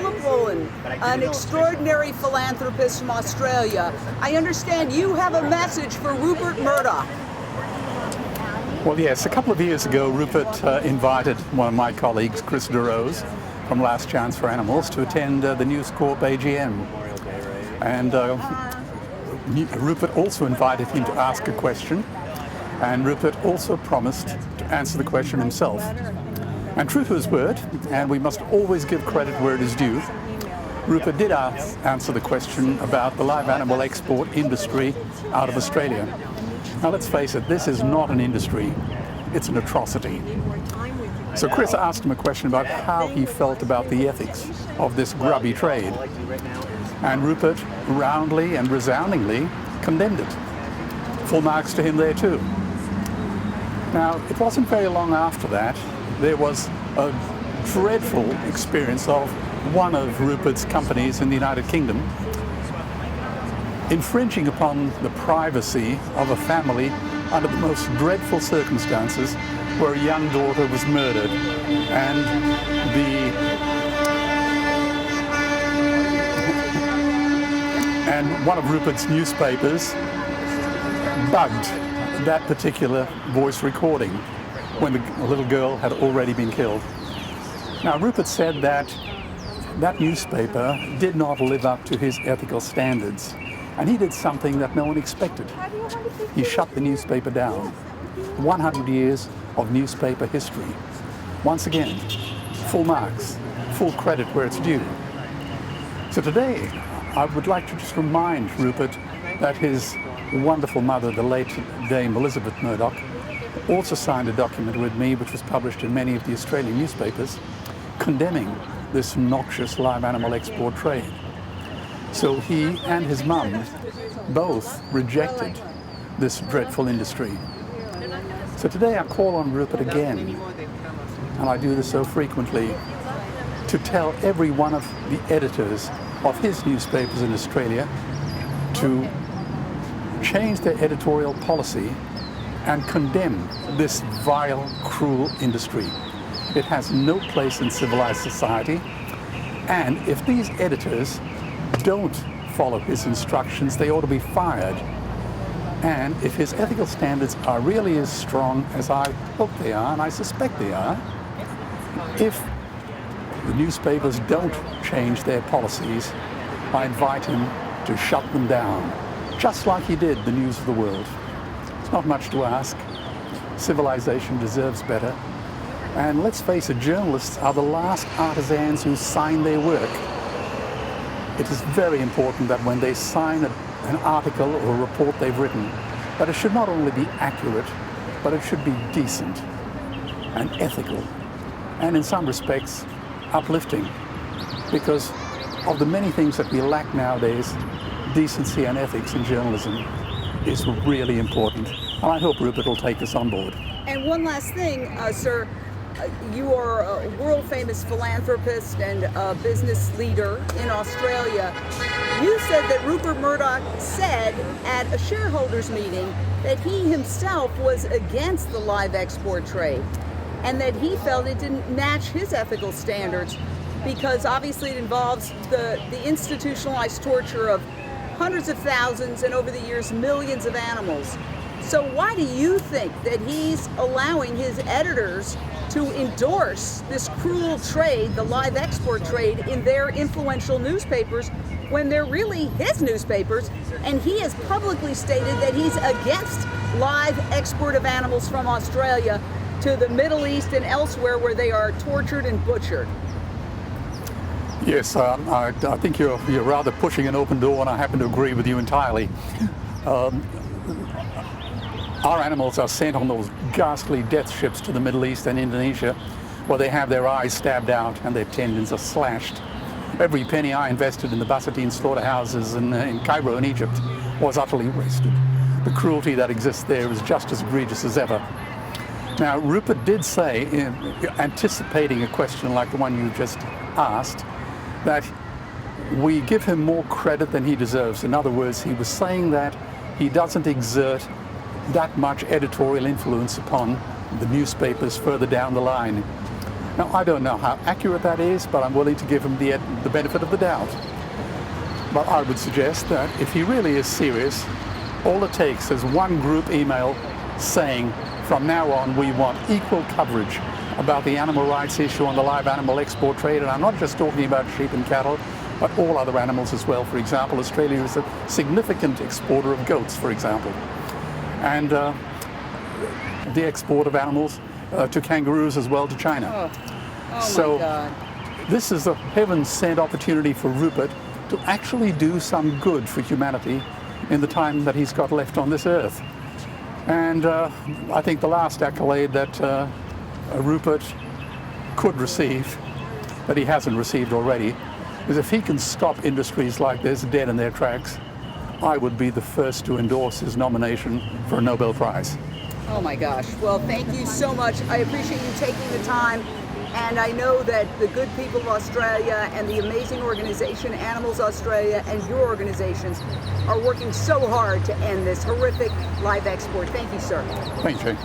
Philip Wollen, an extraordinary philanthropist from Australia. I understand you have a message for Rupert Murdoch. Well, yes, a couple of years ago, Rupert invited one of my colleagues, Chris DeRose, from Last Chance for Animals, to attend the Newscorp AGM. And Rupert also invited him to ask a question, and Rupert also promised to answer the question himself. And true to his word, and we must always give credit where it is due, Rupert did answer the question about the live animal export industry out of Australia. Now let's face it, this is not an industry, it's an atrocity. So Chris asked him a question about how he felt about the ethics of this grubby trade. And Rupert roundly and resoundingly condemned it. Full marks to him there too. Now, it wasn't very long after that, there was a dreadful experience of one of Rupert's companies in the United Kingdom infringing upon the privacy of a family under the most dreadful circumstances, where a young daughter was murdered, and one of Rupert's newspapers bugged that particular voice recording when the little girl had already been killed. Now, Rupert said that that newspaper did not live up to his ethical standards, and he did something that no one expected. He shut the newspaper down. 100 years of newspaper history. Once again, full marks, full credit where it's due. So today, I would like to just remind Rupert that his wonderful mother, the late Dame Elizabeth Murdoch, also signed a document with me, which was published in many of the Australian newspapers, condemning this noxious live animal export trade. So he and his mum both rejected this dreadful industry. So today I call on Rupert again, and I do this so frequently, to tell every one of the editors of his newspapers in Australia to change their editorial policy and condemn this vile, cruel industry. It has no place in civilized society, and if these editors don't follow his instructions, they ought to be fired. And if his ethical standards are really as strong as I hope they are, and I suspect they are, if the newspapers don't change their policies, I invite him to shut them down, just like he did the News of the World. It's not much to ask. Civilization deserves better. And let's face it, journalists are the last artisans who sign their work. It is very important that when they sign an article or a report they've written, that it should not only be accurate, but it should be decent and ethical, and in some respects, uplifting. Because of the many things that we lack nowadays, decency and ethics in journalism is really important. And I hope Rupert will take this on board. And one last thing, sir. You are a world-famous philanthropist and a business leader in Australia. You said that Rupert Murdoch said at a shareholders meeting that he himself was against the live export trade, and that he felt it didn't match his ethical standards because obviously it involves the institutionalized torture of hundreds of thousands and over the years millions of animals. So why do you think that he's allowing his editors to endorse this cruel trade, the live export trade, in their influential newspapers when they're really his newspapers, and he has publicly stated that he's against live export of animals from Australia to the Middle East and elsewhere where they are tortured and butchered? Yes, I think you're rather pushing an open door, and I happen to agree with you entirely. Our animals are sent on those ghastly death ships to the Middle East and Indonesia, where they have their eyes stabbed out and their tendons are slashed. Every penny I invested in the Basatine slaughterhouses in Cairo in Egypt was utterly wasted. The cruelty that exists there is just as egregious as ever. Now, Rupert did say, anticipating a question like the one you just asked, that we give him more credit than he deserves. In other words, he was saying that he doesn't exert that much editorial influence upon the newspapers further down the line. Now, I don't know how accurate that is, but I'm willing to give him the benefit of the doubt. But I would suggest that if he really is serious, all it takes is one group email saying, from now on, we want equal coverage about the animal rights issue on the live animal export trade. And I'm not just talking about sheep and cattle, but all other animals as well. For example, Australia is a significant exporter of goats, for example. And the export of animals to kangaroos as well to China. Oh So my God. this is a heaven-sent opportunity for Rupert to actually do some good for humanity in the time that he's got left on this earth. And I think the last accolade that Rupert could receive, that he hasn't received already, is if he can stop industries like this dead in their tracks, I would be the first to endorse his nomination for a Nobel Prize. Oh my gosh. Well, thank you so much. I appreciate you taking the time. And I know that the good people of Australia and the amazing organization Animals Australia and your organizations are working so hard to end this horrific live export. Thank you, sir. Thank you.